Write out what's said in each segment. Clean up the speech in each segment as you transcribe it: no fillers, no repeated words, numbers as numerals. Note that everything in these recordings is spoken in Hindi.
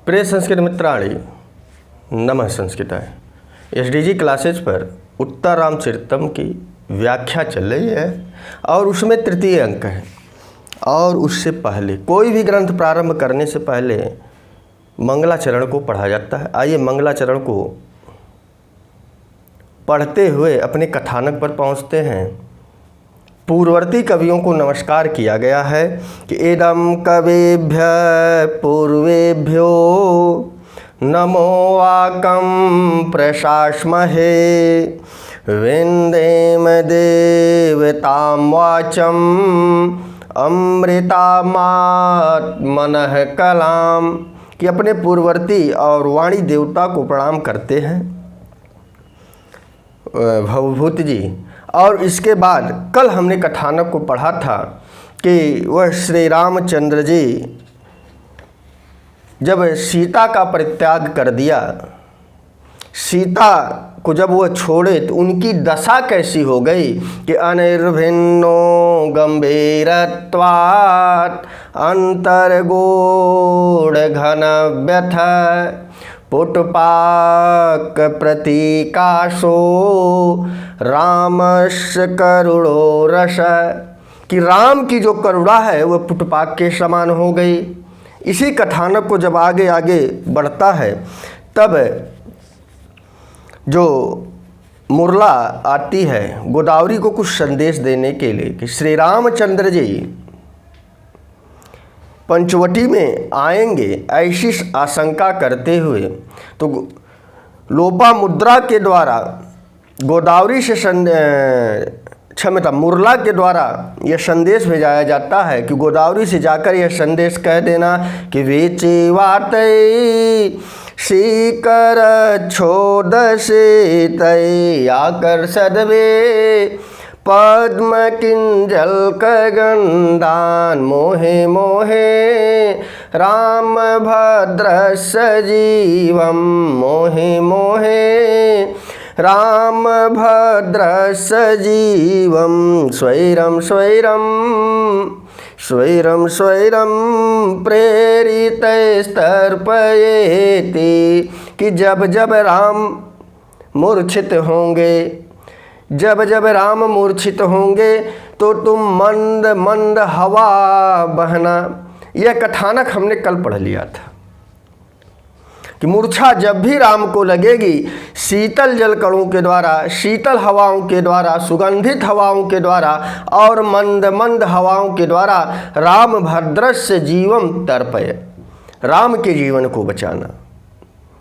प्रिय संस्कृत मित्राणि, नमः संस्कृताय। एसडीजी क्लासेज पर उत्तर रामचरितम की व्याख्या चल रही है और उसमें तृतीय अंक है। और उससे पहले कोई भी ग्रंथ प्रारंभ करने से पहले मंगलाचरण को पढ़ा जाता है। आइए मंगलाचरण को पढ़ते हुए अपने कथानक पर पहुंचते हैं। पूर्ववर्ती कवियों को नमस्कार किया गया है कि इदं कविभ्य पूर्वेभ्यो नमो वाकं प्रशास्महे विन्देम देवतां वाचम अमृतामात्मनः कलाम, कि अपने पूर्ववर्ती और वाणी देवता को प्रणाम करते हैं भवभूति जी। और इसके बाद कल हमने कथानक को पढ़ा था कि वह श्री रामचंद्र जी जब सीता का परित्याग कर दिया, सीता को जब वह छोड़े तो उनकी दशा कैसी हो गई कि अनिर्भिन्नो गंभीरत्वात् अंतर्गूढ़ घन व्यथ पुटपाक प्रतीकाशो रामस्य करुणो रस, कि राम की जो करुणा है वह पुटपाक के समान हो गई। इसी कथानक को जब आगे आगे बढ़ता है तब जो मुरला आती है गोदावरी को कुछ संदेश देने के लिए कि श्री रामचंद्र जी पंचवटी में आएंगे, ऐसी आशंका करते हुए तो लोपामुद्रा के द्वारा गोदावरी से मुरला के द्वारा यह संदेश भेजाया जाता है कि गोदावरी से जाकर यह संदेश कह देना कि वेचे वातई सीकर छोद से तय आकर सदवे पद्म किंजल कगंदान मोहे मोहे राम भद्र सजीवम मोहे मोहे राम भद्र सजीवम स्वैरम स्वैरम स्वैरम स्वैरम प्रेरित स्तर्पयेति, कि जब जब राम मूर्छित होंगे, जब जब राम मूर्छित होंगे तो तुम मंद मंद हवा बहना। यह कथानक हमने कल पढ़ लिया था कि मूर्छा जब भी राम को लगेगी, शीतल जल कणों के द्वारा, शीतल हवाओं के द्वारा, सुगंधित हवाओं के द्वारा और मंद मंद हवाओं के द्वारा राम भद्रस्य जीवम तर्पय, राम के जीवन को बचाना।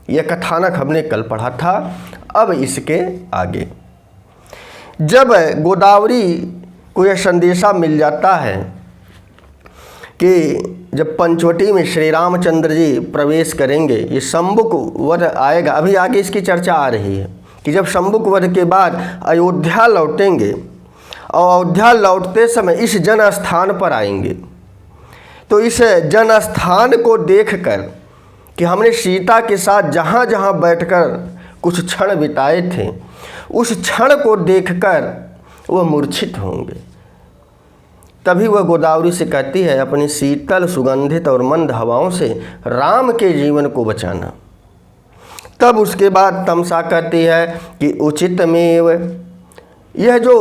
यह कथानक हमने कल पढ़ा था। अब इसके आगे जब गोदावरी को यह संदेशा मिल जाता है कि जब पंचवटी में श्री रामचंद्र जी प्रवेश करेंगे, ये शंभुक वध आएगा। अभी आगे इसकी चर्चा आ रही है कि जब शंभुक वध के बाद अयोध्या लौटेंगे और अयोध्या लौटते समय इस जन स्थान पर आएंगे, तो इस जन स्थान को देखकर कि हमने सीता के साथ जहाँ जहाँ बैठकर कुछ क्षण बिताए थे, उस क्षण को देखकर वह मूर्छित होंगे। तभी वह गोदावरी से कहती है अपनी शीतल सुगंधित और मंद हवाओं से राम के जीवन को बचाना। तब उसके बाद तमसा कहती है कि उचितमेव, यह जो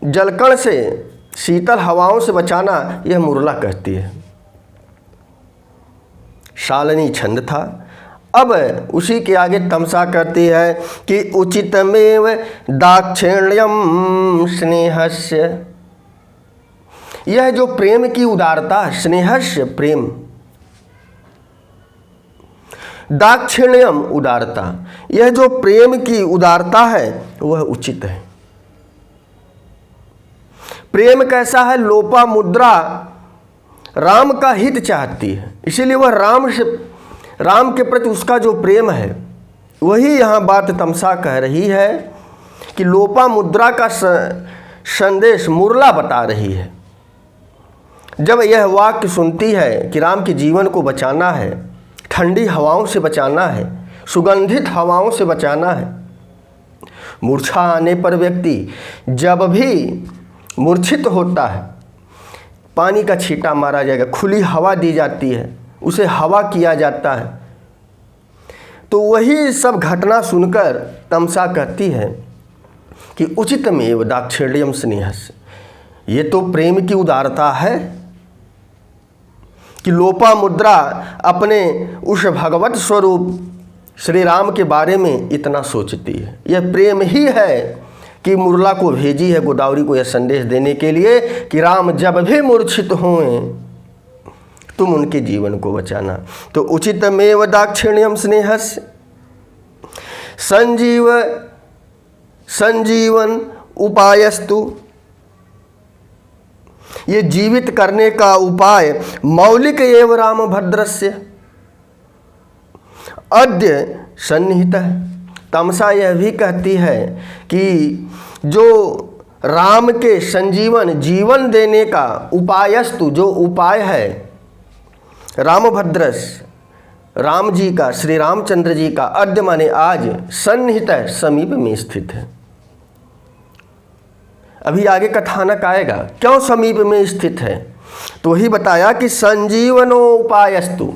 जलकण से शीतल हवाओं से बचाना यह मुरला कहती है। शालिनी छंद था। अब उसी के आगे तमसा करती है कि उचितमेव दाक्षिण्यम स्नेहस्य, यह जो प्रेम की उदारता, स्नेहस्य प्रेम, दाक्षिण्यम उदारता, यह जो प्रेम की उदारता है वह उचित है। प्रेम कैसा है? लोपामुद्रा राम का हित चाहती है, इसीलिए वह राम के प्रति उसका जो प्रेम है वही यहाँ बात तमसा कह रही है कि लोपामुद्रा का संदेश मुरला बता रही है। जब यह वाक्य सुनती है कि राम के जीवन को बचाना है, ठंडी हवाओं से बचाना है, सुगंधित हवाओं से बचाना है। मूर्छा आने पर व्यक्ति जब भी मूर्छित होता है, पानी का छींटा मारा जाएगा, खुली हवा दी जाती है, उसे हवा किया जाता है, तो वही सब घटना सुनकर तमसा कहती है कि उचितमेव दाक्षिण्यम स्नेहस्य, ये तो प्रेम की उदारता है कि लोपामुद्रा अपने उस भगवत स्वरूप श्री राम के बारे में इतना सोचती है। यह प्रेम ही है कि मुरला को भेजी है गोदावरी को यह संदेश देने के लिए कि राम जब भी मूर्छित हों तुम उनके जीवन को बचाना। तो उचितमेव दाक्षिण्यम स्नेहस्य संजीवन उपायस्तु, ये जीवित करने का उपाय मौलिक एव रामभद्रस्य अद्य सन्निहित है। तमसा यह भी कहती है कि जो राम के संजीवन जीवन देने का उपायस्तु, जो उपाय है रामभद्रस, राम जी का, श्री रामचंद्र जी का, अद्य माने आज, सन्निहित है, समीप में स्थित है। अभी आगे कथानक आएगा क्यों समीप में स्थित है, तो ही बताया कि संजीवनोपायस्तु,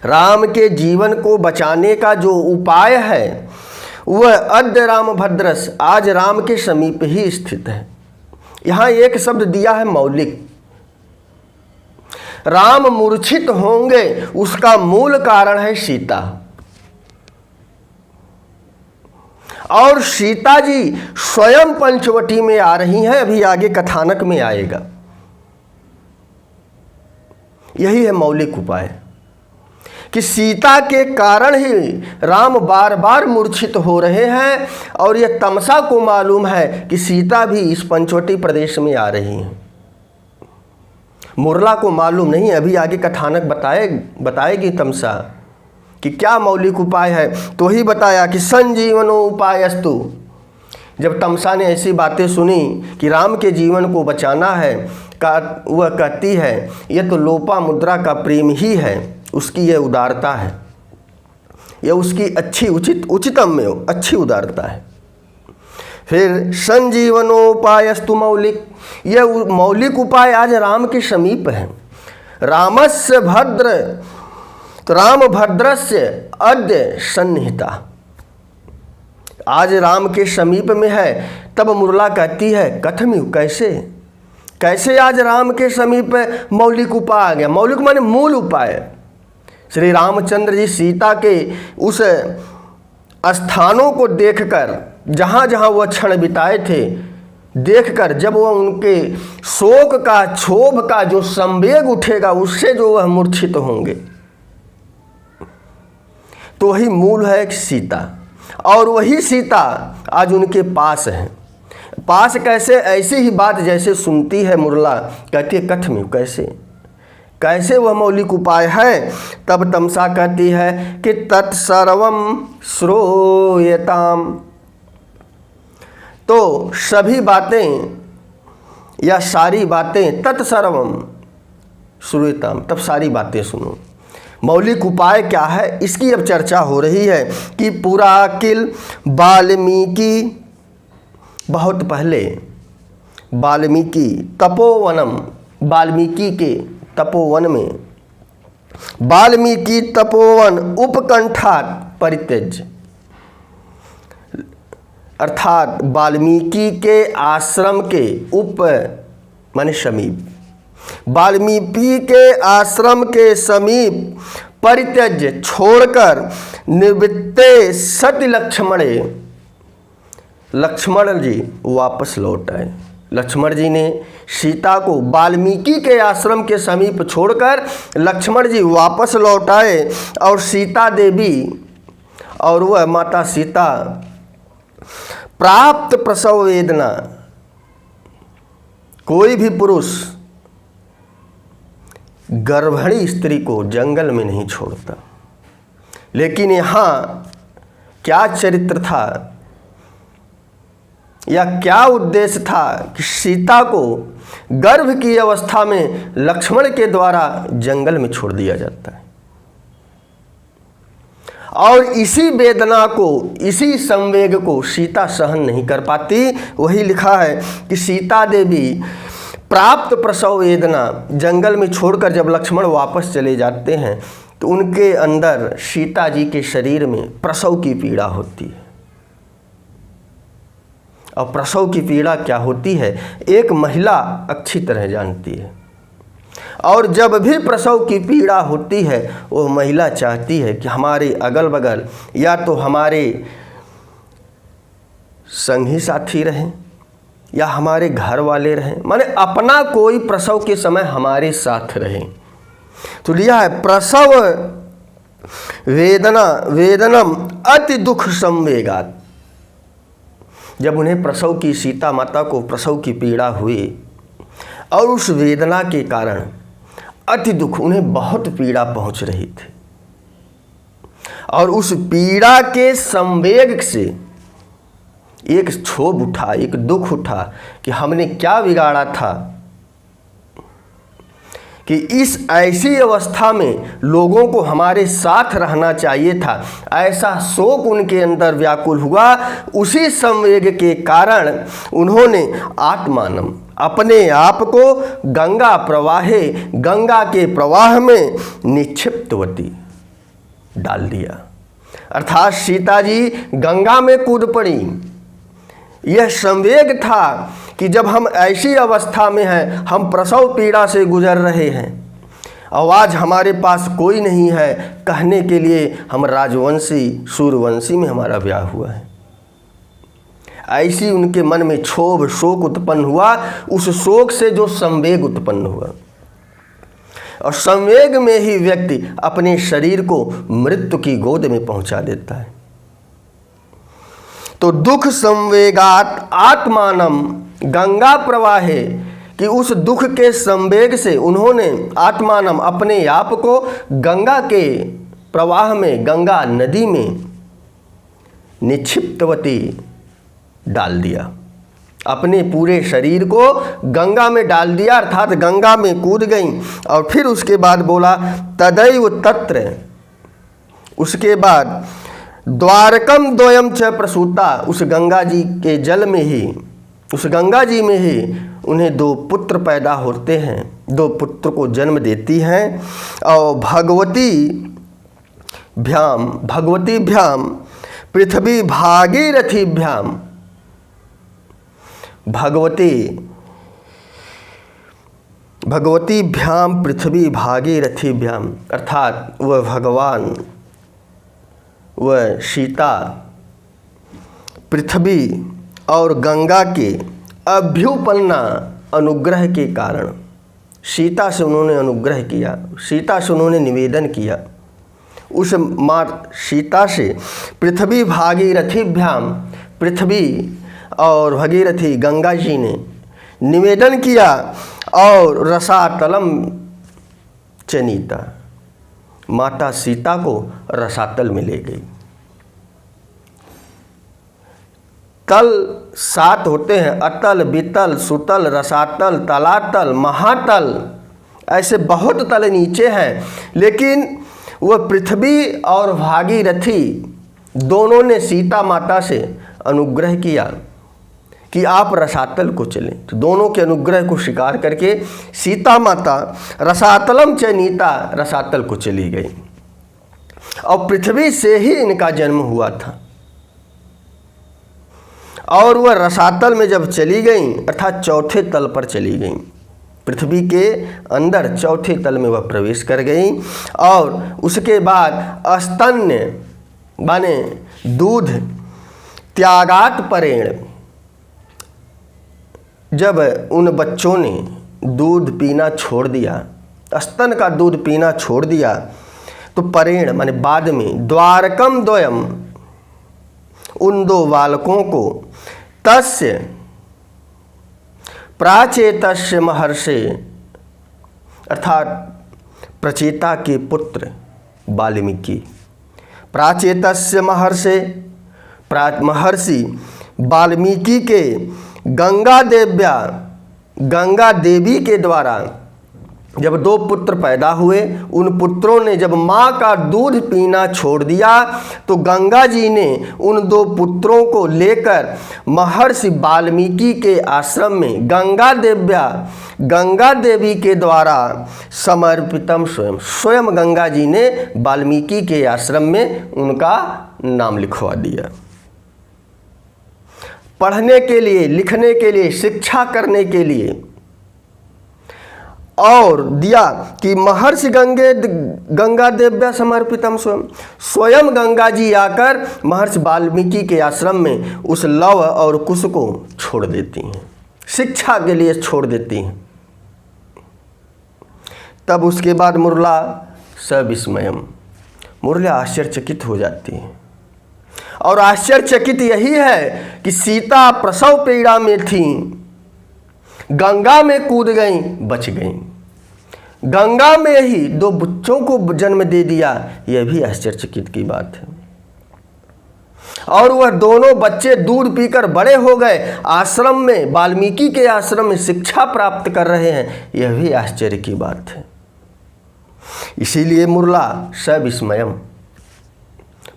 राम के जीवन को बचाने का जो उपाय है वह अद्य रामभद्रस, आज राम के समीप ही स्थित है। यहाँ एक शब्द दिया है मौलिक। राम मूर्छित होंगे उसका मूल कारण है सीता, और सीता जी स्वयं पंचवटी में आ रही हैं, अभी आगे कथानक में आएगा। यही है मौलिक उपाय कि सीता के कारण ही राम बार बार मूर्छित हो रहे हैं, और यह तमसा को मालूम है कि सीता भी इस पंचवटी प्रदेश में आ रही हैं। मुरला को मालूम नहीं, अभी आगे कथानक बताएगी तमसा कि क्या मौलिक उपाय है। तो ही बताया कि संजीवनो उपायस्तु। जब तमसा ने ऐसी बातें सुनी कि राम के जीवन को बचाना है, वह कहती है यह तो लोपामुद्रा का प्रेम ही है, उसकी यह उदारता है, यह उसकी अच्छी उचितम में अच्छी उदारता है। फिर संजीवनोपायस्तु मौलिक, यह मौलिक उपाय आज राम के समीप है। रामस्य भद्र, तो रामभद्रस्य अद्य सन्निहिता, आज राम के समीप में है। तब मुरला कहती है कथमिव, कैसे आज राम के समीप मौलिक उपाय आ गया। मौलिक माने मूल उपाय। श्री रामचंद्र जी सीता के उस स्थानों को देखकर, जहाँ जहाँ वह क्षण बिताए थे, देखकर जब वह उनके शोक का, क्षोभ का जो संवेग उठेगा, उससे जो वह मूर्छित होंगे, तो वही मूल है सीता। और वही सीता आज उनके पास है। पास कैसे, ऐसी ही बात जैसे सुनती है मुरला, कहती है कथ में कैसे वह मौलिक उपाय है। तब तमसा कहती है कि तत्सर्वम श्रोयताम, तो सभी बातें या सारी बातें, तत्सर्वम श्रूयताम, तब सारी बातें सुनो। मौलिक उपाय क्या है इसकी अब चर्चा हो रही है कि पूरा अकिल वाल्मीकि, बहुत पहले वाल्मीकि तपोवनम, वाल्मीकि के तपोवन में, वाल्मीकि तपोवन उपकंठात परित्यज्य, अर्थात वाल्मीकि के आश्रम के उप माने समीप, वाल्मीकि के आश्रम के समीप परित्यज्य छोड़कर निवृत्ते सति लक्ष्मणे, लक्ष्मण जी वापस लौट आए। लक्ष्मण जी ने सीता को वाल्मीकि के आश्रम के समीप छोड़कर लक्ष्मण जी वापस लौट आए, और सीता देवी और वह माता सीता प्राप्त प्रसव वेदना, कोई भी पुरुष गर्भिणी स्त्री को जंगल में नहीं छोड़ता, लेकिन यहाँ क्या चरित्र था या क्या उद्देश्य था कि सीता को गर्भ की अवस्था में लक्ष्मण के द्वारा जंगल में छोड़ दिया जाता है। और इसी वेदना को, इसी संवेग को सीता सहन नहीं कर पाती। वही लिखा है कि सीता देवी प्राप्त प्रसव वेदना, जंगल में छोड़कर जब लक्ष्मण वापस चले जाते हैं तो उनके अंदर सीता जी के शरीर में प्रसव की पीड़ा होती है। और प्रसव की पीड़ा क्या होती है एक महिला अच्छी तरह जानती है। और जब भी प्रसव की पीड़ा होती है वो महिला चाहती है कि हमारे अगल बगल या तो हमारे संगी साथी रहें या हमारे घर वाले रहें, माने अपना कोई प्रसव के समय हमारे साथ रहे। तो लिया है प्रसव वेदनम अति दुख संवेगात। जब उन्हें प्रसव की सीता माता को प्रसव की पीड़ा हुई और उस वेदना के कारण अति दुख, उन्हें बहुत पीड़ा पहुंच रही थी और उस पीड़ा के संवेग से एक क्षोभ उठा, एक दुख उठा कि हमने क्या बिगाड़ा था कि इस ऐसी अवस्था में लोगों को हमारे साथ रहना चाहिए था। ऐसा शोक उनके अंदर व्याकुल हुआ। उसी संवेग के कारण उन्होंने आत्मानम, अपने आप को गंगा प्रवाहे, गंगा के प्रवाह में निक्षिप्तवती डाल दिया। अर्थात सीता जी गंगा में कूद पड़ी। यह संवेग था कि जब हम ऐसी अवस्था में हैं, हम प्रसव पीड़ा से गुजर रहे हैं और आज हमारे पास कोई नहीं है कहने के लिए, हम राजवंशी सूर्यवंशी में हमारा ब्याह हुआ है। ऐसी उनके मन में क्षोभ शोक उत्पन्न हुआ। उस शोक से जो संवेग उत्पन्न हुआ और संवेग में ही व्यक्ति अपने शरीर को मृत्यु की गोद में पहुंचा देता है। तो दुख संवेगात आत्मानम गंगा प्रवाहे, कि उस दुख के संवेग से उन्होंने आत्मानम अपने आप को गंगा के प्रवाह में, गंगा नदी में निक्षिप्तवती डाल दिया। अपने पूरे शरीर को गंगा में डाल दिया, अर्थात गंगा में कूद गई। और फिर उसके बाद बोला तदैव तत्र, उसके बाद द्वारकम द्वयम च प्रसूता, उस गंगा जी के जल में ही, उस गंगा जी में ही उन्हें 2 पुत्र पैदा होते हैं, 2 पुत्र को जन्म देती हैं। और भगवती भ्याम पृथ्वी भागीरथीभ्याम, भगवती भ्याम पृथ्वी भागीरथीभ्याम, अर्थात वह भगवान, वह सीता पृथ्वी और गंगा के अभ्युपन्ना अनुग्रह के कारण, सीता से उन्होंने अनुग्रह किया, सीता से उन्होंने निवेदन किया। उस माँ सीता से पृथ्वी भागीरथीभ्याम, पृथ्वी और भगीरथी गंगा जी ने निवेदन किया और रसातलम चनीता, माता सीता को रसातल में ले गई। तल 7 होते हैं, अतल, बितल, सुतल, रसातल, तलातल, महातल, ऐसे बहुत तल नीचे हैं। लेकिन वह पृथ्वी और भागीरथी दोनों ने सीता माता से अनुग्रह किया कि आप रसातल को चलें। तो दोनों के अनुग्रह को स्वीकार करके सीता माता रसातलम च नीता, रसातल को चली गई। और पृथ्वी से ही इनका जन्म हुआ था। और वह रसातल में जब चली गई, अर्थात चौथे तल पर चली गई, पृथ्वी के अंदर चौथे तल में वह प्रवेश कर गई। और उसके बाद स्तन्य माने दूध, त्यागात परेण, जब उन बच्चों ने दूध पीना छोड़ दिया, स्तन का दूध पीना छोड़ दिया, तो परेण माने बाद में, द्वारकम द्वयम, उन 2 बालकों को, तस्य प्राचेतस्य महर्षे, अर्थात प्रचेता के पुत्र वाल्मीकि, प्राचेतस्य महर्षे, महर्षि वाल्मीकि के गंगा देवी के द्वारा जब 2 पुत्र पैदा हुए, उन पुत्रों ने जब माँ का दूध पीना छोड़ दिया तो गंगा जी ने उन 2 पुत्रों को लेकर महर्षि वाल्मीकि के आश्रम में गंगा देवी के द्वारा समर्पितम स्वयं गंगा जी ने वाल्मीकि के आश्रम में उनका नाम लिखवा दिया। पढ़ने के लिए, लिखने के लिए, शिक्षा करने के लिए, और दिया कि महर्षि गंगा देव्या समर्पितम स्वयं गंगा जी आकर महर्षि वाल्मीकि के आश्रम में उस लव और कुश को छोड़ देती हैं, शिक्षा के लिए छोड़ देती हैं। तब उसके बाद मुरला सविस्मयम, मुरला आश्चर्यचकित हो जाती है। और आश्चर्यचकित यही है कि सीता प्रसव पीड़ा में थी, गंगा में कूद गई, बच गई। गंगा में ही 2 बच्चों को जन्म दे दिया, यह भी आश्चर्यचकित की बात है। और वह दोनों बच्चे दूध पीकर बड़े हो गए, आश्रम में, वाल्मीकि के आश्रम में शिक्षा प्राप्त कर रहे हैं, यह भी आश्चर्य की बात है। इसीलिए मुरला सविस्मयम,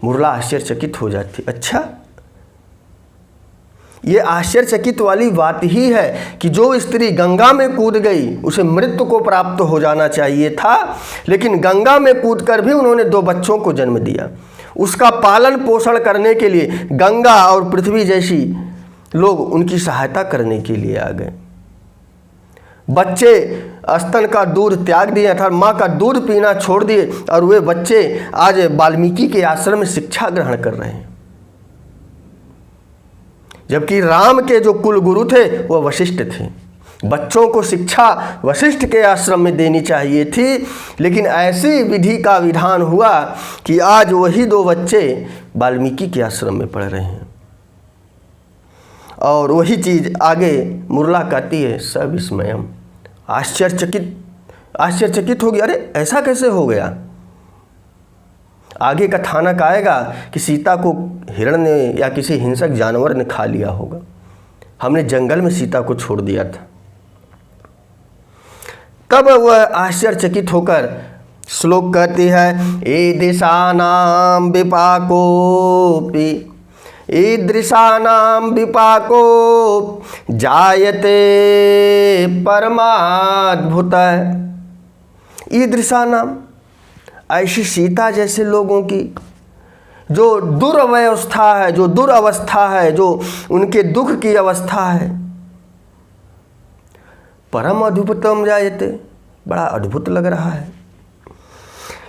मुरला आश्चर्यचकित हो जाती। अच्छा, ये आश्चर्यचकित वाली बात ही है कि जो स्त्री गंगा में कूद गई उसे मृत्यु को प्राप्त हो जाना चाहिए था, लेकिन गंगा में कूदकर भी उन्होंने 2 बच्चों को जन्म दिया। उसका पालन पोषण करने के लिए गंगा और पृथ्वी जैसी लोग उनकी सहायता करने के लिए आ गए। बच्चे स्तन का दूध त्याग दिए, अर्थात माँ का दूध पीना छोड़ दिए, और वे बच्चे आज वाल्मीकि के आश्रम में शिक्षा ग्रहण कर रहे हैं। जबकि राम के जो कुल गुरु थे वह वशिष्ठ थे। बच्चों को शिक्षा वशिष्ठ के आश्रम में देनी चाहिए थी, लेकिन ऐसी विधि का विधान हुआ कि आज वही 2 बच्चे वाल्मीकि के आश्रम में पढ़ रहे हैं। और वही चीज़ आगे मुरला कहती है सविस्मयम, आश्चर्यचकित हो गया, अरे ऐसा कैसे हो गया। आगे कथानक आएगा कि सीता को हिरण ने या किसी हिंसक जानवर ने खा लिया होगा, हमने जंगल में सीता को छोड़ दिया था। तब वह आश्चर्यचकित होकर श्लोक कहती है, ईदृशानां विपाकोपि ईदृशानां विपाको जायते परमाद्भुत। ईदृशानां, ऐसी सीता जैसे लोगों की जो दुर्व्यवस्था है, जो दुरावस्था है, जो उनके दुख की अवस्था है, परम अद्भुतम जायते, बड़ा अद्भुत लग रहा है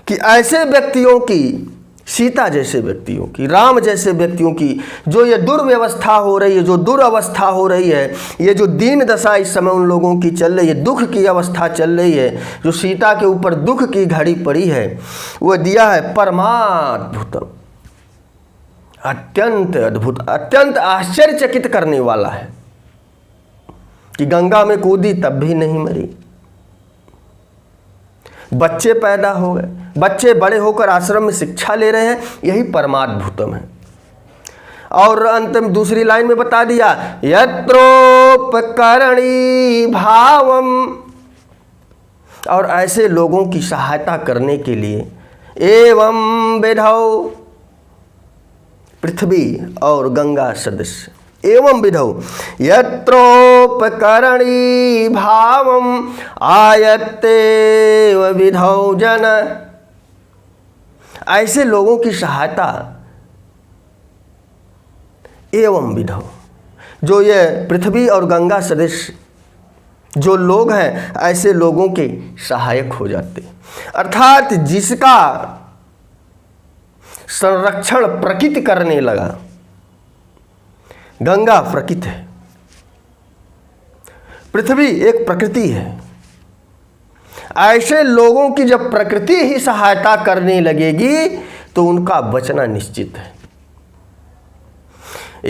कि ऐसे व्यक्तियों की, सीता जैसे व्यक्तियों की, राम जैसे व्यक्तियों की जो ये दुर्व्यवस्था हो रही है, जो दुरावस्था हो रही है, ये जो दीन दशा इस समय उन लोगों की चल रही है, दुख की अवस्था चल रही है, जो सीता के ऊपर दुख की घड़ी पड़ी है, वह दिया है परमाद्भुतम, अत्यंत अद्भुत, अत्यंत आश्चर्यचकित करने वाला है कि गंगा में कूदी तब भी नहीं मरी। बच्चे पैदा हो गए, बच्चे बड़े होकर आश्रम में शिक्षा ले रहे हैं, यही परमाद्भुतम है। और अंत में दूसरी लाइन में बता दिया, यत्रोपकरणी भावम, और ऐसे लोगों की सहायता करने के लिए एवं विधौ, पृथ्वी और गंगा सदस्य, एवं विधौ यत्रोपकरणी भावम आयत्ते विधौ जन, ऐसे लोगों की सहायता एवं विधौ, जो ये पृथ्वी और गंगा सदस्य जो लोग हैं, ऐसे लोगों के सहायक हो जाते। अर्थात जिसका संरक्षण प्रकृति करने लगा, गंगा प्रकृति है, पृथ्वी एक प्रकृति है, ऐसे लोगों की जब प्रकृति ही सहायता करने लगेगी तो उनका बचना निश्चित है।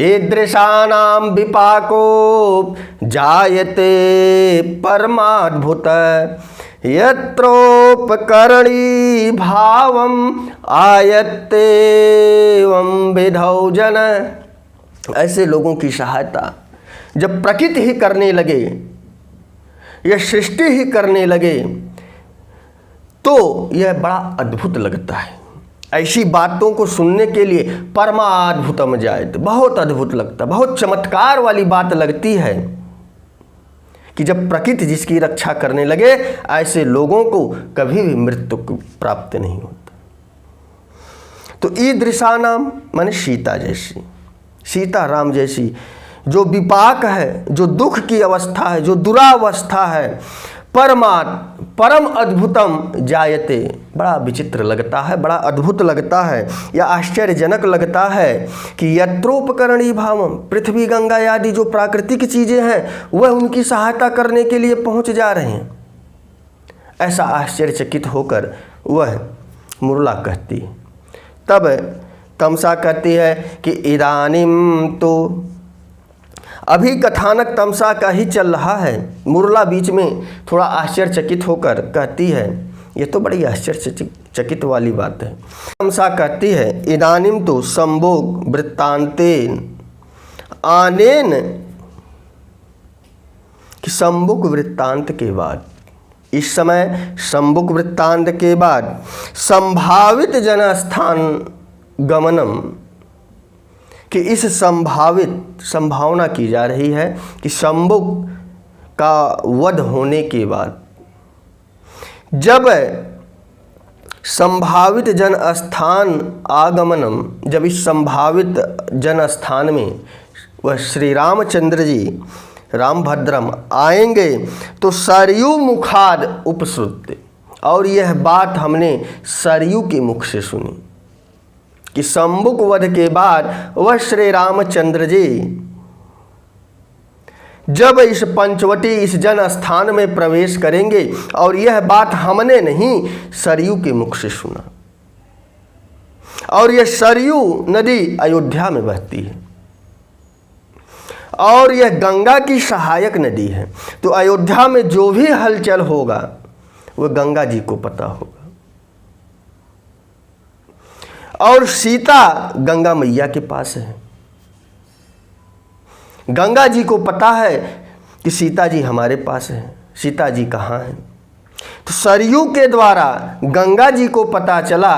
ईदृशानां विपाको जायते परमाद्भुत यत्रोपकरणी भावम आयत्ते एवं विधौ जन, ऐसे लोगों की सहायता जब प्रकृति ही करने लगे, यह सृष्टि ही करने लगे, तो यह बड़ा अद्भुत लगता है। ऐसी बातों को सुनने के लिए परमाद्भुतम जायते, बहुत अद्भुत लगता, बहुत चमत्कार वाली बात लगती है कि जब प्रकृति जिसकी रक्षा करने लगे, ऐसे लोगों को कभी भी मृत्यु प्राप्त नहीं होता। तो ईदृशा नाम माने सीता जैसी, सीता राम जैसी जो विपाक है, जो दुख की अवस्था है, जो दुरावस्था है, परम अद्भुतम जायते, बड़ा विचित्र लगता है, बड़ा अद्भुत लगता है, या आश्चर्यजनक लगता है कि यत्रोपकरणी भावम, पृथ्वी गंगा आदि जो प्राकृतिक चीज़ें हैं वह उनकी सहायता करने के लिए पहुंच जा रहे हैं। ऐसा आश्चर्यचकित होकर वह मुरला कहती है। तब तमसा कहती है कि इदानीम, तो अभी कथानक तमसा का ही चल रहा है। मुरला बीच में थोड़ा आश्चर्यचकित होकर कहती है, ये तो बड़ी आश्चर्यचकित वाली बात है। तमसा कहती है इदानीम तो संभोग वृत्तांतेन आनेन, कि संभोग वृत्तांत के बाद, इस समय संभोग वृत्तांत के बाद संभावित जनस्थान गमनम, कि इस संभावना की जा रही है कि शंभुक का वध होने के बाद जब संभावित जन स्थान आगमनम, जब इस संभावित जन स्थान में वह श्री रामचंद्र जी रामभद्रम आएंगे तो सरयू मुखाद उपश्रुत्य, और यह बात हमने सरयू के मुख से सुनी कि शंभुक वध के बाद वह श्री रामचंद्र जी जब इस पंचवटी, इस जन स्थान में प्रवेश करेंगे, और यह बात हमने नहीं सरयू के मुख से सुना। और यह सरयू नदी अयोध्या में बहती है और यह गंगा की सहायक नदी है, तो अयोध्या में जो भी हलचल होगा वह गंगा जी को पता होगा। और सीता गंगा मैया के पास है, गंगा जी को पता है कि सीता जी हमारे पास है, सीता जी कहाँ हैं। तो सरयू के द्वारा गंगा जी को पता चला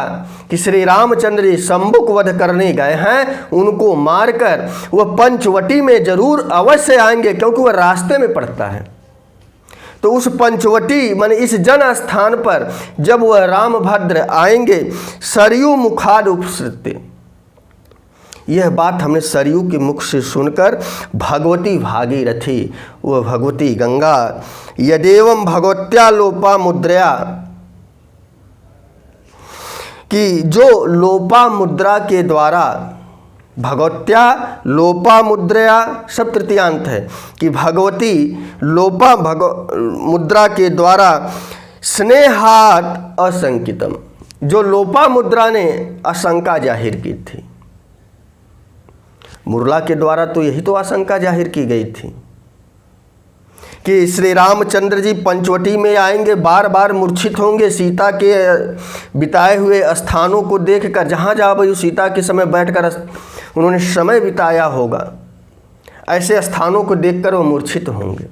कि श्री रामचंद्र जी शंभुक वध करने गए हैं, उनको मारकर वह पंचवटी में जरूर अवश्य आएंगे, क्योंकि वह रास्ते में पड़ता है। तो उस पंचवटी माने इस जन स्थान पर जब वह रामभद्र आएंगे, सरयू मुखाद उपसृत्य, यह बात हमने सरयू के मुख से सुनकर भगवती भागीरथी, वह भगवती गंगा, यदेवं भगवत्या लोपा मुद्रया, कि जो लोपा मुद्रा के द्वारा, भगवत्या लोपा मुद्रया सब तृतीयांत है, कि भगवती लोपा मुद्रा के द्वारा स्नेहात असंकितम, जो लोपा मुद्रा ने आशंका जाहिर की थी। मुरला के द्वारा तो यही तो आशंका जाहिर की गई थी कि श्री रामचंद्र जी पंचवटी में आएंगे, बार बार मूर्छित होंगे, सीता के बिताए हुए स्थानों को देखकर, जहाँ जहाँ सीता के समय बैठकर उन्होंने समय बिताया होगा, ऐसे स्थानों को देखकर वो मूर्छित होंगे।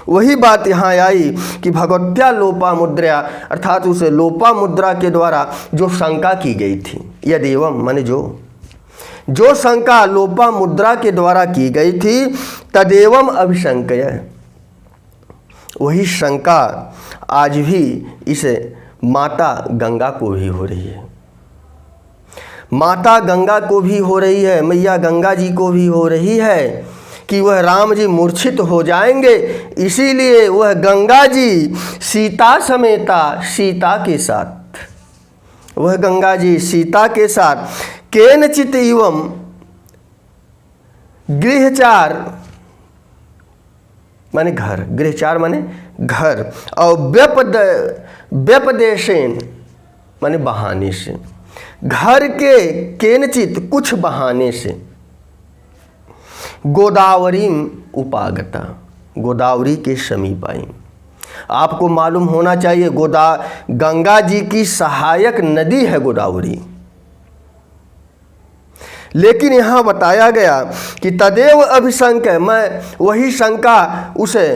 वही बात यहाँ आई कि भगवत्या लोपा मुद्रा, अर्थात उसे लोपा मुद्रा के द्वारा जो शंका की गई थी, यदेवं माने जो शंका लोपा मुद्रा के द्वारा की गई थी, तदेवम अभिशंकय, वही शंका आज भी इस माता गंगा को भी हो रही है। माता गंगा को भी हो रही है, मैया गंगा जी को भी हो रही है कि वह राम जी मूर्छित हो जाएंगे, इसीलिए वह गंगा जी सीता समेता, सीता के साथ, वह गंगा जी सीता के साथ केनचित एवं गृहचार माने घर, गृहचार माने घर, और व्यपदेशेन माने बहाने से, घर के केनचित कुछ बहाने से, गोदावरी उपागता, गोदावरी के समीप आई। आपको मालूम होना चाहिए गंगा जी की सहायक नदी है गोदावरी, लेकिन यहाँ बताया गया कि तदेव अभिशंक, मैं वही शंका उसे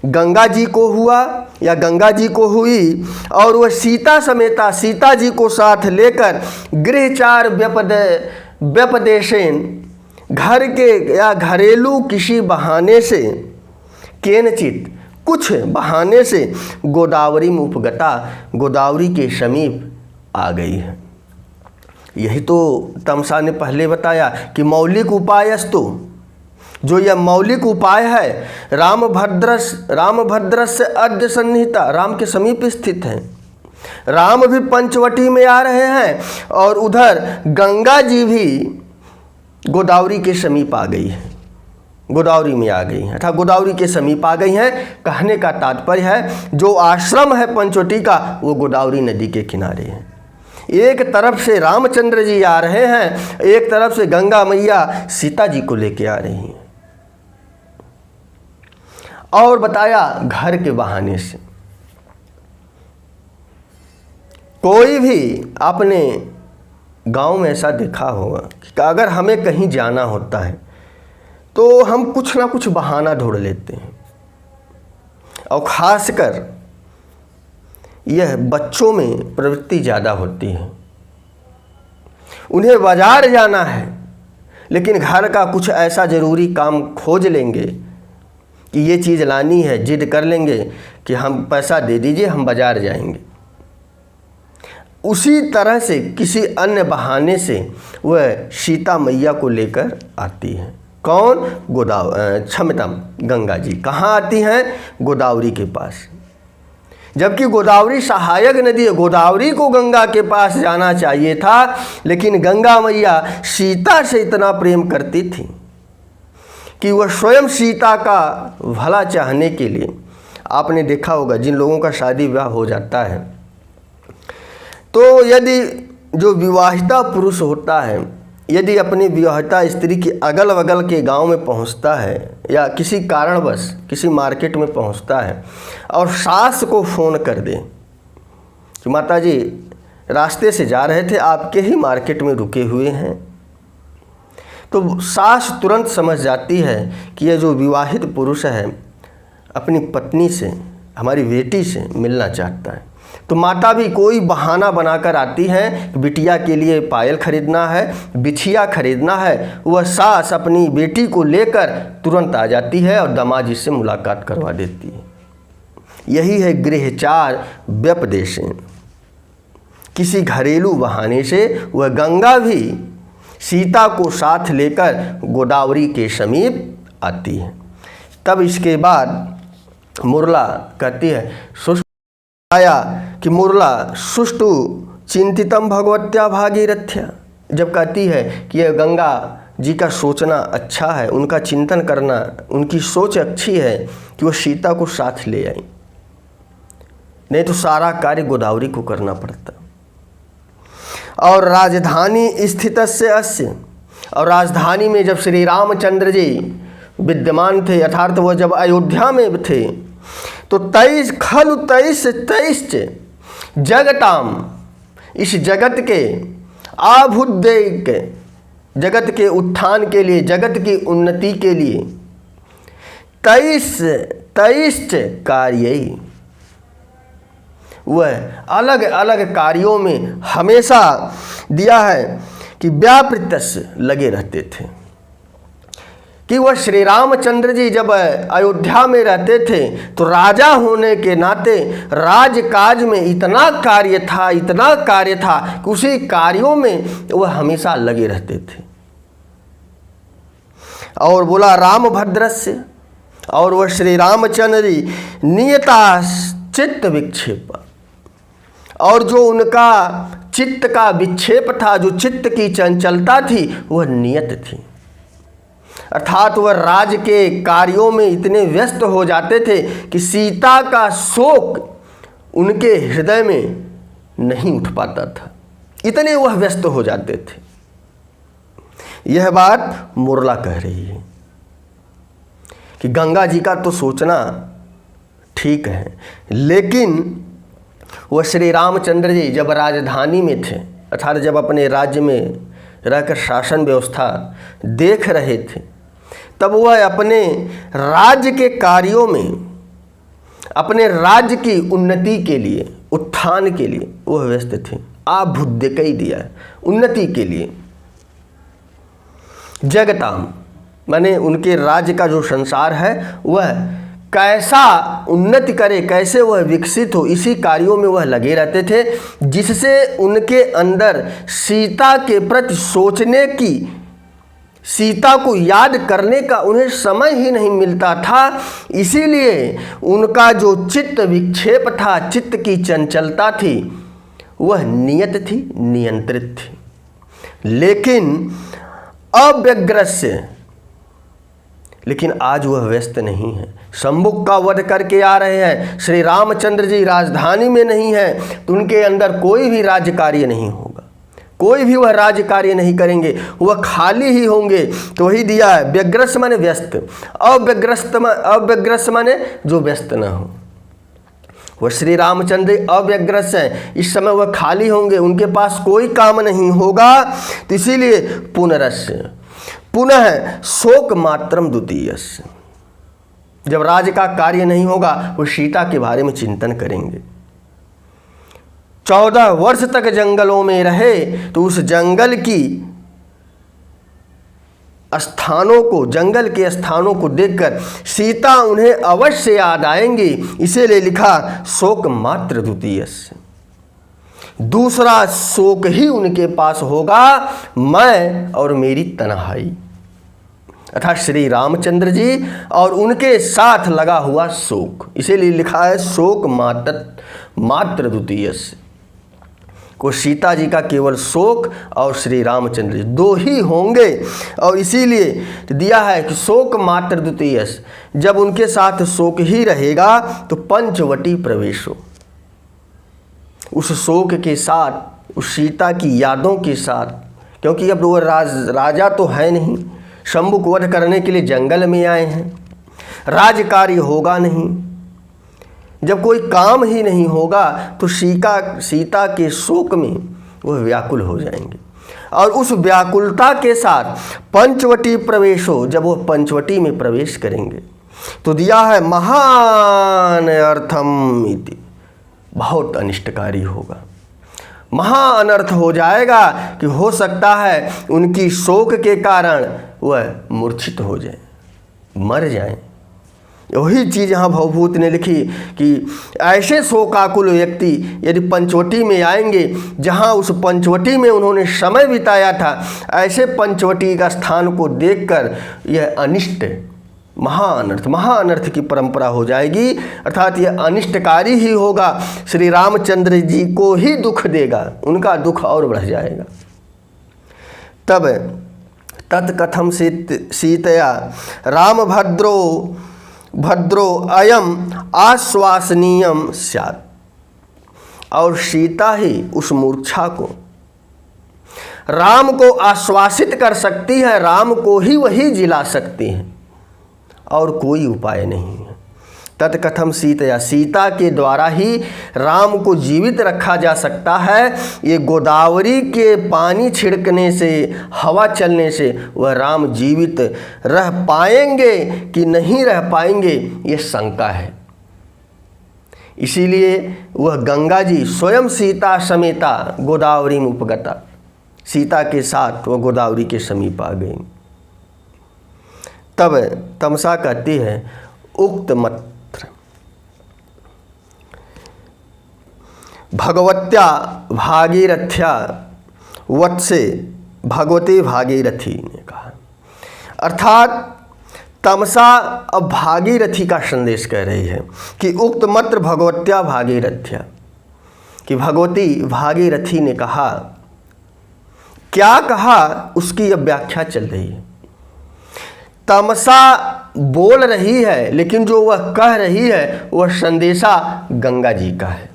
गंगा जी को हुआ या गंगा जी को हुई, और वह सीता समेता सीता जी को साथ लेकर गृहचार व्यपदेशेन, घर के या घरेलू किसी बहाने से, केनचित कुछ बहाने से, गोदावरी में उपगता, गोदावरी के समीप आ गई है। यही तो तमसा ने पहले बताया कि मौलिक उपायस्तु, जो यह मौलिक उपाय है, रामभद्रस्य अद्य सन्निहिता, राम के समीप स्थित है। राम भी पंचवटी में आ रहे हैं और उधर गंगा जी भी गोदावरी के समीप आ गई है, गोदावरी में आ गई है, अर्थात गोदावरी के समीप आ गई हैं। कहने का तात्पर्य है जो आश्रम है पंचवटी का वो गोदावरी नदी के किनारे है। एक तरफ से रामचंद्र जी आ रहे हैं, एक तरफ से गंगा मैया सीता जी को लेके आ रही हैं। और बताया घर के बहाने से। कोई भी अपने गांव में ऐसा देखा होगा कि अगर हमें कहीं जाना होता है तो हम कुछ ना कुछ बहाना ढूंढ लेते हैं, और ख़ासकर यह बच्चों में प्रवृत्ति ज़्यादा होती है। उन्हें बाजार जाना है लेकिन घर का कुछ ऐसा ज़रूरी काम खोज लेंगे कि ये चीज़ लानी है, जिद कर लेंगे कि हम पैसा दे दीजिए, हम बाजार जाएंगे। उसी तरह से किसी अन्य बहाने से वह सीता मैया को लेकर आती है। कौन? क्षमता गंगा जी। कहाँ आती हैं? गोदावरी के पास। जबकि गोदावरी सहायक नदी है, गोदावरी को गंगा के पास जाना चाहिए था, लेकिन गंगा मैया सीता से इतना प्रेम करती थी कि वह स्वयं सीता का भला चाहने के लिए, आपने देखा होगा जिन लोगों का शादी विवाह हो जाता है तो यदि जो विवाहिता पुरुष होता है यदि अपनी विवाहिता स्त्री की अगल बगल के गांव में पहुंचता है या किसी कारणवश किसी मार्केट में पहुंचता है और सास को फ़ोन कर दे कि माता जी रास्ते से जा रहे थे, आपके ही मार्केट में रुके हुए हैं, तो सास तुरंत समझ जाती है कि यह जो विवाहित पुरुष है अपनी पत्नी से, हमारी बेटी से मिलना चाहता है। तो माता भी कोई बहाना बनाकर आती है, बिटिया के लिए पायल खरीदना है, बिछिया खरीदना है। वह सास अपनी बेटी को लेकर तुरंत आ जाती है और दामाद जी से मुलाकात करवा देती है। यही है गृहचार व्यपदेशेन। किसी घरेलू बहाने से वह गंगा भी सीता को साथ लेकर गोदावरी के समीप आती है। तब इसके बाद मुरला कहती है, आया कि मुरला सुष्टु चिंतितम भगवत्या भागीरथ्या, जब कहती है कि यह गंगा जी का सोचना अच्छा है, उनका चिंतन करना, उनकी सोच अच्छी है कि वह सीता को साथ ले आई, नहीं तो सारा कार्य गोदावरी को करना पड़ता। और राजधानी स्थितस्य अस्य, और राजधानी में जब श्री रामचंद्र जी विद्यमान थे, अर्थात वह जब अयोध्या में थे, तो 23 जगताम, इस जगत के आभुद्देय के, जगत के उत्थान के लिए, जगत की उन्नति के लिए 23 कार्य, वह अलग अलग कार्यों में हमेशा दिया है कि व्यापृतस्य लगे रहते थे। कि वह श्री रामचंद्र जी जब अयोध्या में रहते थे तो राजा होने के नाते राजकाज में इतना कार्य था कि उसी कार्यों में वह हमेशा लगे रहते थे। और बोला रामभद्रस्य, और वह श्री रामचंद्र जी नियता चित्त विक्षेप, और जो उनका चित्त का विक्षेप था, जो चित्त की चंचलता थी, वह नियत थी। अर्थात वह राज के कार्यों में इतने व्यस्त हो जाते थे कि सीता का शोक उनके हृदय में नहीं उठ पाता था, इतने वह व्यस्त हो जाते थे। यह बात मुरला कह रही है कि गंगा जी का तो सोचना ठीक है, लेकिन वह श्री रामचंद्र जी जब राजधानी में थे, अर्थात जब अपने राज्य में रहकर शासन व्यवस्था देख रहे थे, तब वह अपने राज्य के कार्यों में अपने राज्य की उन्नति के लिए, उत्थान के लिए वह व्यस्त थे। आभुद्य कही दिया है, उन्नति के लिए। जगताम माने उनके राज्य का जो संसार है वह कैसा उन्नति करे, कैसे वह विकसित हो, इसी कार्यों में वह लगे रहते थे, जिससे उनके अंदर सीता के प्रति सोचने की, सीता को याद करने का उन्हें समय ही नहीं मिलता था। इसीलिए उनका जो चित्त विक्षेप था, चित्त की चंचलता थी, वह नियत थी, नियंत्रित थी। लेकिन अव्यग्रस्य, लेकिन आज वह व्यस्त नहीं है। शंभुक का वध करके आ रहे हैं, श्री रामचंद्र जी राजधानी में नहीं है, तो उनके अंदर कोई भी राज्य कार्य नहीं होगा, कोई भी वह राज्य कार्य नहीं करेंगे, वह खाली ही होंगे। तो वही दिया है, व्यग्रस्त माने व्यस्त, अव्यग्रस्त माने जो व्यस्त न हो। वह श्री रामचंद्र अव्यग्रस्त हैं, इस समय वह खाली होंगे, उनके पास कोई काम नहीं होगा। तो इसीलिए पुनरस्य, पुनः शोक मात्रम द्वितीयस्य, जब राज्य का कार्य नहीं होगा वो सीता के बारे में चिंतन करेंगे। 14 वर्ष तक जंगलों में रहे तो उस जंगल की स्थानों को, जंगल के स्थानों को देखकर सीता उन्हें अवश्य याद आएंगी। इसीलिए लिखा शोक मात्र द्वितीयस्य, दूसरा शोक ही उनके पास होगा, मैं और मेरी तन्हाई, अर्थात श्री रामचंद्र जी और उनके साथ लगा हुआ शोक। इसीलिए लिखा है शोक मात्र द्वितीयस्य, को सीता जी का केवल शोक और श्री रामचंद्र जी दो ही होंगे। और इसीलिए दिया है कि शोक मात्र द्वितीयस्य, जब उनके साथ शोक ही रहेगा तो पंचवटी प्रवेश हो, उस शोक के साथ, उस सीता की यादों के साथ, क्योंकि अब वो राजा तो है नहीं, शंभुक वध करने के लिए जंगल में आए हैं, राज्य कार्य होगा नहीं। जब कोई काम ही नहीं होगा तो सीता के शोक में वह व्याकुल हो जाएंगे। और उस व्याकुलता के साथ पंचवटी प्रवेश हो, जब वह पंचवटी में प्रवेश करेंगे तो दिया है महान अर्थम इति, बहुत अनिष्टकारी होगा, महाअनर्थ हो जाएगा कि हो सकता है उनकी शोक के कारण वह मूर्छित हो जाए, मर जाए। वही चीज़ यहाँ भवभूत ने लिखी कि ऐसे शोकाकुल व्यक्ति यदि पंचवटी में आएंगे, जहाँ उस पंचवटी में उन्होंने समय बिताया था, ऐसे पंचवटी का स्थान को देखकर यह अनिष्ट, महाअनर्थ की परंपरा हो जाएगी, अर्थात यह अनिष्टकारी ही होगा, श्री रामचंद्र जी को ही दुख देगा, उनका दुख और बढ़ जाएगा। तब तत्कथम सीतया भद्रो अयम आश्वासनीयम स्यात्, और सीता ही उस मूर्छा को, राम को आश्वासित कर सकती है, राम को ही वही जिला सकती है, और कोई उपाय नहीं है। तत्कथम सीतया, सीता के द्वारा ही राम को जीवित रखा जा सकता है। ये गोदावरी के पानी छिड़कने से, हवा चलने से वह राम जीवित रह पाएंगे कि नहीं रह पाएंगे, ये शंका है। इसीलिए वह गंगा जी स्वयं सीता समेता गोदावरी में उपगता, सीता के साथ वह गोदावरी के समीप आ गई। तब तमसा कहती है उक्त मत्र भगवत्या भागीरथ्या वत्से, भगवती भागीरथी ने कहा, अर्थात तमसा अब भागीरथी का संदेश कह रही है कि उक्त मत्र भगवत्या भागीरथ्या, कि भगवती भागीरथी ने कहा। क्या कहा उसकी अब व्याख्या चल रही है। तमसा बोल रही है, लेकिन जो वह कह रही है वह संदेशा गंगा जी का है।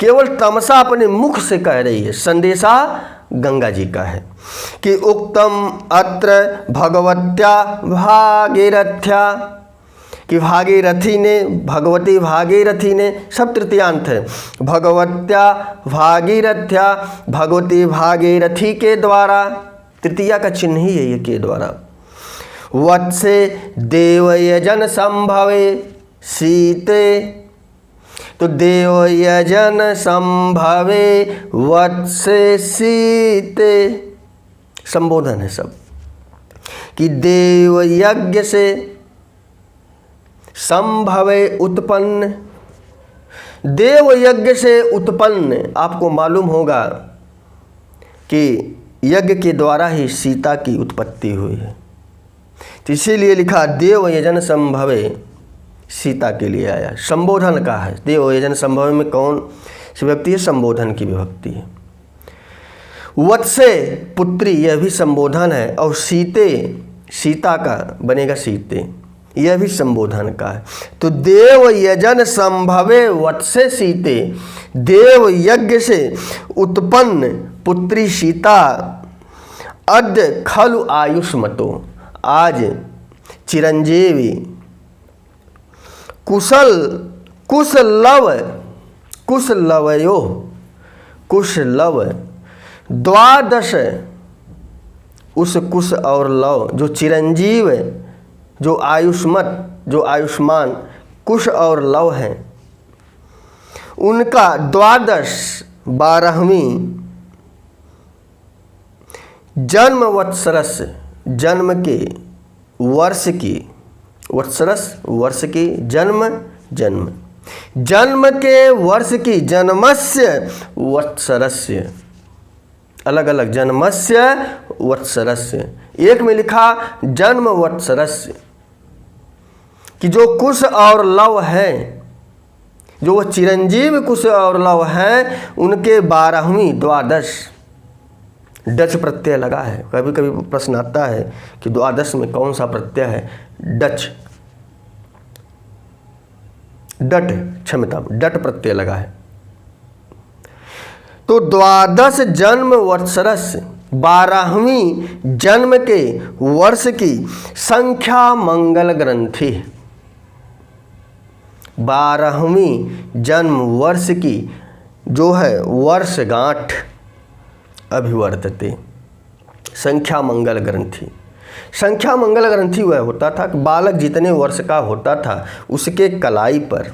केवल तमसा अपने मुख से कह रही है, संदेशा गंगा जी का है कि उक्तम अत्र भगवत्या भागीरथ्या, कि भागीरथी ने, भगवती भागीरथी ने, सब तृतीयांत है, भगवत्या भागीरथ्या, भगवती भागीरथी के द्वारा, तृतीया का चिन्ह ही है ये, के द्वारा, वत्से देवयजन संभवे सीते। तो देवयजन संभवे वत्से सीते संबोधन है सब, कि देव यज्ञ से संभवे उत्पन्न, देव यज्ञ से उत्पन्न। आपको मालूम होगा कि यज्ञ के द्वारा ही सीता की उत्पत्ति हुई है, तो इसीलिए लिखा देव यजन संभवे, सीता के लिए आया। संबोधन का है, देव यजन संभवे में कौन सी विभक्ति है? संबोधन की विभक्ति है। वत्से पुत्री, यह भी संबोधन है, और सीते, सीता का बनेगा सीते, यह भी संबोधन का है। तो देव यजन संभवे वत्से सीते, देव यज्ञ से उत्पन्न पुत्री सीता, अद्य खलु आयुष्मतो, आज चिरंजीवी, कुशल कुशलव, कुशलवयो, कुशलव, द्वादश, उस कुश और लव जो चिरंजीव, जो आयुष्मत, जो आयुष्मान कुश और लव हैं, उनका द्वादश 12वीं जन्म वत्सरस, जन्म के वर्ष की, वत्सरस वर्ष की, जन्म जन्म, जन्म के वर्ष की, जन्मस्य वत्सरस्य, अलग अलग, जन्मस्य वत्सरस्य, एक में लिखा जन्म वत्सरस्य, कि जो कुश और लव है, जो वो चिरंजीव कुश और लव हैं, उनके 12वीं द्वादश, डच प्रत्यय लगा है। कभी कभी प्रश्न आता है कि द्वादश में कौन सा प्रत्यय है? डच, डट, क्षमता, डट प्रत्यय लगा है। तो द्वादश जन्म वत्सरस, 12वीं जन्म के वर्ष की संख्या मंगल ग्रंथि, 12वीं जन्म वर्ष की जो है वर्षगांठ, अभिवर्तते, संख्या मंगल ग्रंथि। संख्या मंगल ग्रंथि वह होता था कि बालक जितने वर्ष का होता था उसके कलाई पर,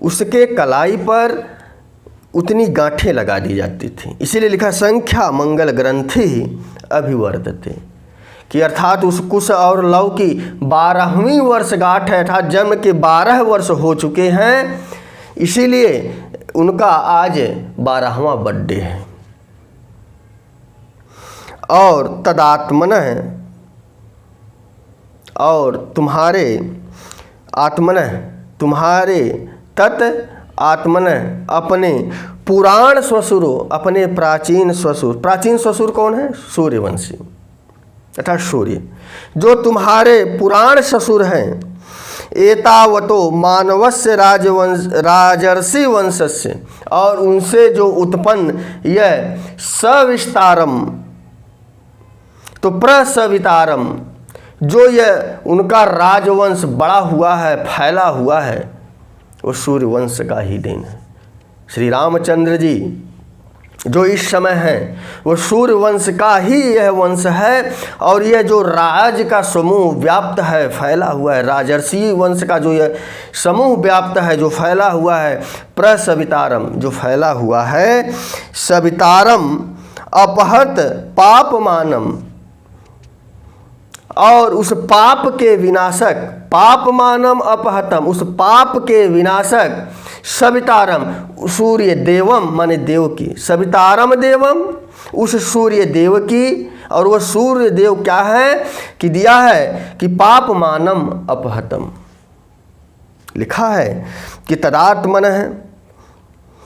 उसके कलाई पर उतनी गांठें लगा दी जाती थी, इसीलिए लिखा संख्या मंगल ग्रंथि अभिवर्तते, कि अर्थात उस कुश और लव की 12वीं वर्षगांठ है, अर्थात जन्म के 12 वर्ष हो चुके हैं, इसीलिए उनका आज 12वां बर्थडे है। और तदात्मन है, और तुम्हारे आत्मन, तुम्हारे तत् आत्मन, अपने पुराण ससुरो, अपने प्राचीन ससुर, प्राचीन ससुर कौन है? सूर्यवंशी, अर्थात सूर्य, जो तुम्हारे पुराण ससुर हैं, एतावतो मानवस्य राजवंश, राजर्षि वंशस्य, और उनसे जो उत्पन्न यह सविस्तारम, तो प्रसवितारम, जो यह उनका राजवंश बड़ा हुआ है, फैला हुआ है, वो सूर्य वंश का ही देन है। श्री रामचंद्र जी जो इस समय हैं वो सूर्य वंश का ही यह वंश है, और यह जो राज का समूह व्याप्त है, फैला हुआ है, राजर्षि वंश का जो यह समूह व्याप्त है, जो फैला हुआ है, प्रसवितारम, जो फैला हुआ है, सवितारम अपहत पापमानम, और उस पाप के विनाशक, पापमानम अपहतम, उस पाप के विनाशक, सवितारम, सूर्य देवम माने देव की, सवितारम देवम, उस सूर्य देव की, और वह सूर्य देव क्या है कि दिया है कि पापमानम अपहतम, लिखा है कि तदात्मन है,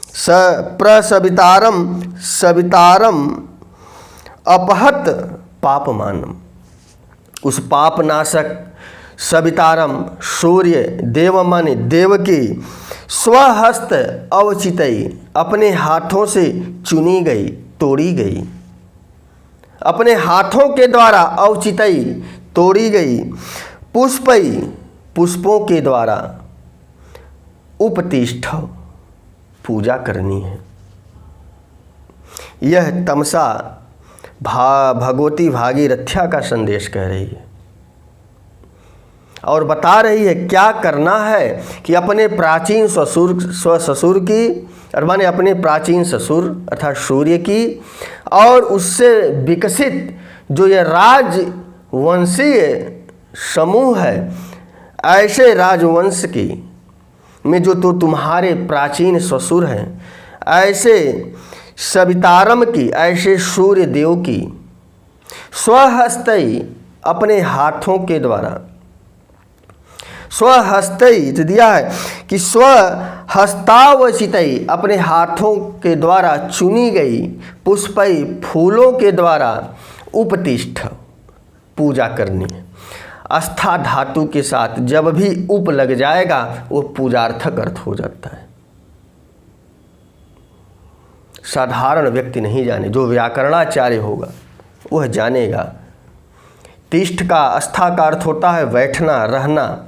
स प्रसवितारम, सवितारम अपहत पापमानम, उस पापनाशक सवितारम सूर्य देव माने देव की, स्वहस्त अवचितई, अपने हाथों से चुनी गई, तोड़ी गई, अपने हाथों के द्वारा अवचितई, तोड़ी गई, पुष्पई, पुष्पों के द्वारा, उपतिष्ठ, पूजा करनी है। यह तमसा भगवती भागीरथ्या का संदेश कह रही है और बता रही है क्या करना है कि अपने प्राचीन ससुर की, और माने अपने प्राचीन ससुर अर्थात सूर्य की, और उससे विकसित जो ये राजवंशीय समूह है, ऐसे राजवंश की में जो तो तुम्हारे प्राचीन ससुर हैं, ऐसे सवितारम की, ऐसे सूर्य देव की स्वहस्तई अपने हाथों के द्वारा, स्वहस्तई तो दिया है कि स्वहस्तावचितई अपने हाथों के द्वारा चुनी गई पुष्पई फूलों के द्वारा उपतिष्ठ पूजा करनी है। आस्था धातु के साथ जब भी उप लग जाएगा वो पूजार्थक अर्थ हो जाता है। साधारण व्यक्ति नहीं जाने, जो व्याकरणाचार्य होगा वह जानेगा। तिष्ठ का आस्था का अर्थ होता है बैठना, रहना,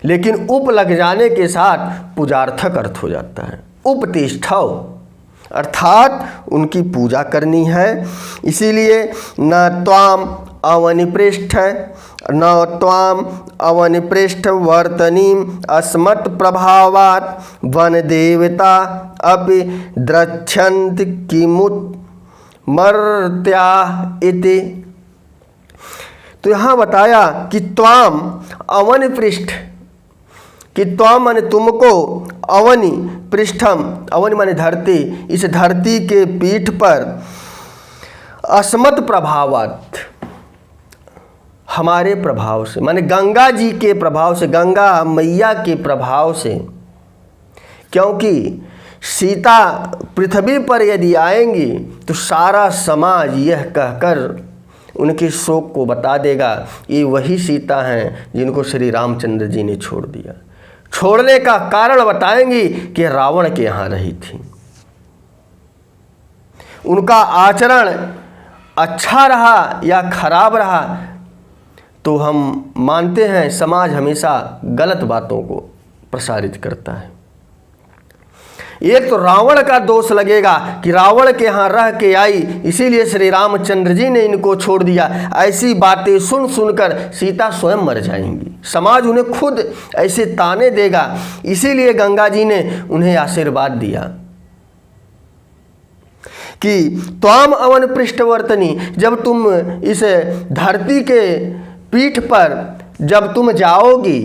लेकिन उप लग जाने के साथ पूजार्थक अर्थ हो जाता है। उपतिष्ठव अर्थात उनकी पूजा करनी है। इसीलिए न त्वाम अवनिपृष्ठ न त्वाम अवनिपृष्ठ वर्तनीम अस्मत् प्रभावात् वन देवता अपि द्रच्छन्ति किमुत मर्त्या इति। तो यहाँ बताया कि त्वाम अवनिपृष्ठ, कि त्वाम माने तुमको, अवनि पृष्ठम, अवनि माने धरती, इस धरती के पीठ पर अस्मत् प्रभावात् हमारे प्रभाव से, माने गंगा जी के प्रभाव से, गंगा मैया के प्रभाव से, क्योंकि सीता पृथ्वी पर यदि आएंगी तो सारा समाज यह कहकर उनके शोक को बता देगा ये वही सीता हैं जिनको श्री रामचंद्र जी ने छोड़ दिया। छोड़ने का कारण बताएंगी कि रावण के यहाँ रही थी, उनका आचरण अच्छा रहा या खराब रहा, तो हम मानते हैं समाज हमेशा गलत बातों को प्रसारित करता है। एक तो रावण का दोष लगेगा कि रावण के यहाँ रह के आई, इसीलिए श्री रामचंद्र जी ने इनको छोड़ दिया। ऐसी बातें सुन सुनकर सीता स्वयं मर जाएंगी, समाज उन्हें खुद ऐसे ताने देगा। इसीलिए गंगा जी ने उन्हें आशीर्वाद दिया कि त्वाम अवन पृष्ठवर्तनी, जब तुम इस धरती के पीठ पर जब तुम जाओगी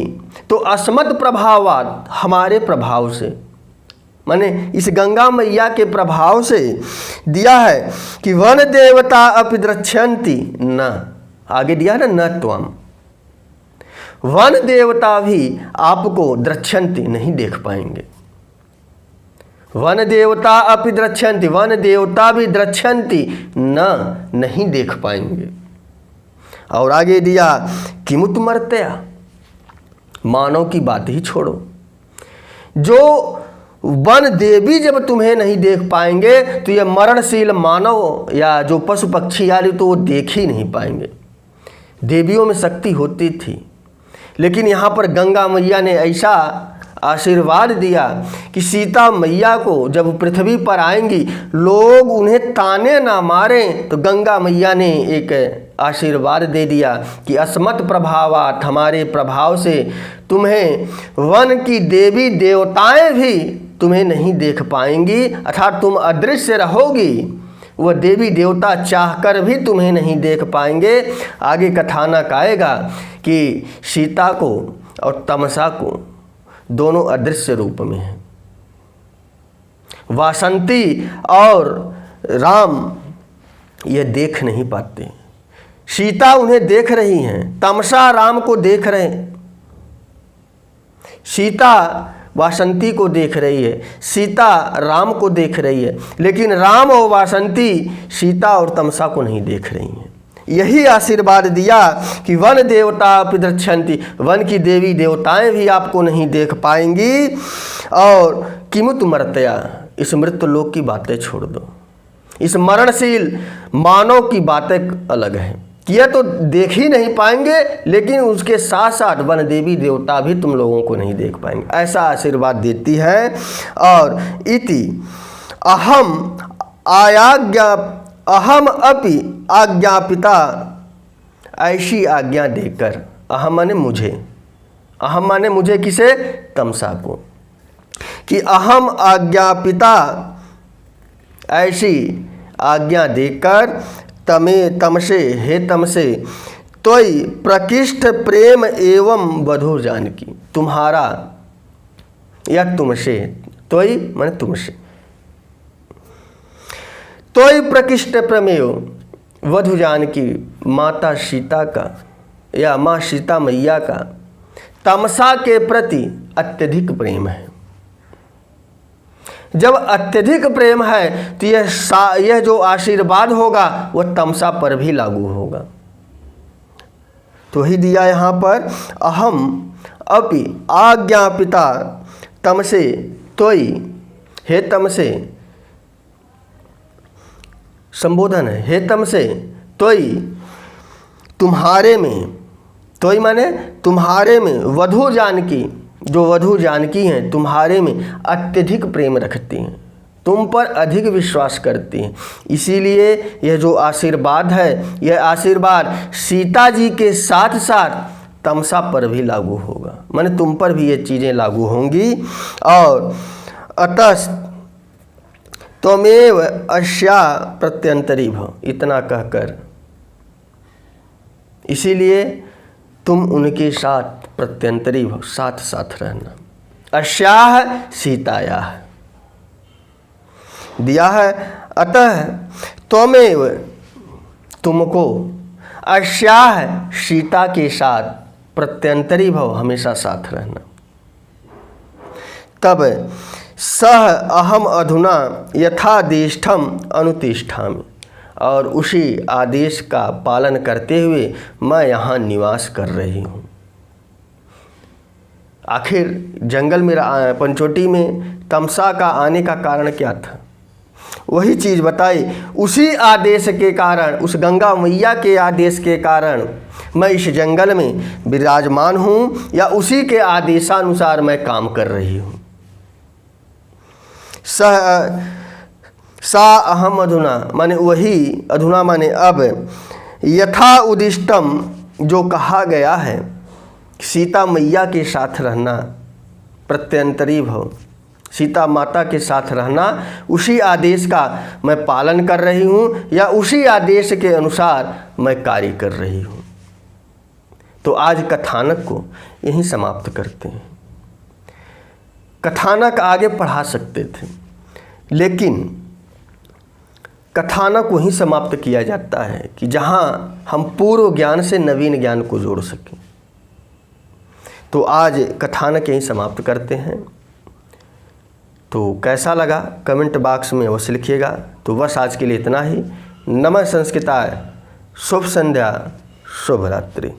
तो अस्मत् प्रभावात् हमारे प्रभाव से, माने इस गंगा मैया के प्रभाव से दिया है कि वन देवता अपि द्रच्छन्ति न, आगे दिया है ना, न त्वम, वन देवता भी आपको द्रच्छन्ति नहीं देख पाएंगे। वन देवता अपि द्रच्छन्ति, वन देवता भी द्रच्छन्ति न, नहीं देख पाएंगे। और आगे दिया किमुत मर्त्या, मानव की बात ही छोड़ो, जो वन देवी जब तुम्हें नहीं देख पाएंगे तो यह मरणशील मानव या जो पशु पक्षी आदि तो वो देख ही नहीं पाएंगे। देवियों में शक्ति होती थी, लेकिन यहाँ पर गंगा मैया ने ऐसा आशीर्वाद दिया कि सीता मैया को जब पृथ्वी पर आएंगी लोग उन्हें ताने ना मारें, तो गंगा मैया ने एक आशीर्वाद दे दिया कि अस्मत् प्रभावात् हमारे प्रभाव से तुम्हें वन की देवी देवताएं भी तुम्हें नहीं देख पाएंगी, अर्थात तुम अदृश्य रहोगी, वह देवी देवता चाहकर भी तुम्हें नहीं देख पाएंगे। आगे कथानक आएगा कि सीता को और तमसा को दोनों अदृश्य रूप में हैं। वासंती और राम ये देख नहीं पाते, सीता उन्हें देख रही हैं, तमसा राम को देख रहे हैं। सीता वासंती को देख रही है, सीता राम को देख रही है, लेकिन राम और वासंती सीता और तमसा को नहीं देख रही हैं। यही आशीर्वाद दिया कि वन देवता अपि द्रच्छन्ति, वन की देवी देवताएं भी आपको नहीं देख पाएंगी। और किमुत मर्त्या, इस मृत्यु लोक की बातें छोड़ दो, इस मरणशील मानव की बातें अलग हैं कि यह तो देख ही नहीं पाएंगे, लेकिन उसके साथ साथ वन देवी देवता भी तुम लोगों को नहीं देख पाएंगे, ऐसा आशीर्वाद देती है। और इति अहम आयाज्ञा अहम अपि आज्ञापिता, ऐसी आज्ञा देकर। अहम माने मुझे, अहम माने मुझे किसे? तमसा को। कि अहम आज्ञापिता, ऐसी आज्ञा देकर तमसे, हे तमसे, त्वयि प्रकृष्ट प्रेम एवं वधू जानकी। तुम्हारा या तुमसे, त्वयि माने तुमसे, त्वयि प्रकृष्ट प्रेमेव वधू जानकी, माता सीता का या माँ सीता मैया का तमसा के प्रति अत्यधिक प्रेम है। जब अत्यधिक प्रेम है तो यह जो आशीर्वाद होगा वह तमसा पर भी लागू होगा। तो ही दिया यहाँ पर, अहम अपि आज्ञापिता तमसे त्वयि, हे तमसे, संबोधन है, हे तमसे, त्वयि तुम्हारे में, त्वयि माने तुम्हारे में, वधू जानकी, जो वधू जानकी हैं तुम्हारे में अत्यधिक प्रेम रखती हैं, तुम पर अधिक विश्वास करती हैं। इसीलिए यह जो आशीर्वाद है, यह आशीर्वाद सीता जी के साथ साथ तमसा पर भी लागू होगा, माने तुम पर भी ये चीज़ें लागू होंगी। और अतः त्वमेव अस्या प्रत्यंतरी भव, इतना कहकर इसीलिए तुम उनके साथ प्रत्यंतरी भव, साथ साथ रहना। अस्याह सीतायाह दिया है, अतः त्वमेव तुमको, अस्याह सीता के साथ, प्रत्यंतरी भव हमेशा साथ रहना। तब सह अहम अधुना यथादेष्टम अनुतिष्ठामि, और उसी आदेश का पालन करते हुए मैं यहाँ निवास कर रही हूँ। आखिर जंगल में, पंचवटी में तमसा का आने का कारण क्या था? वही चीज़ बताई, उसी आदेश के कारण, उस गंगा मैया के आदेश के कारण मैं इस जंगल में विराजमान हूँ, या उसी के आदेशानुसार मैं काम कर रही हूँ। सा अहम अधुना माने वही, अधुना माने अब, यथा उदिष्टम जो कहा गया है, सीता मैया के साथ रहना, प्रत्यंतरी भव, सीता माता के साथ रहना, उसी आदेश का मैं पालन कर रही हूँ, या उसी आदेश के अनुसार मैं कार्य कर रही हूँ। तो आज कथानक को यहीं समाप्त करते हैं। कथानक आगे पढ़ा सकते थे, लेकिन कथानक वहीं समाप्त किया जाता है कि जहाँ हम पूर्व ज्ञान से नवीन ज्ञान को जोड़ सकें। तो आज कथानक यहीं समाप्त करते हैं। तो कैसा लगा कमेंट बॉक्स में अवश्य लिखिएगा। तो बस आज के लिए इतना ही। नमः संस्कृताय, शुभ संध्या, शुभ रात्रि।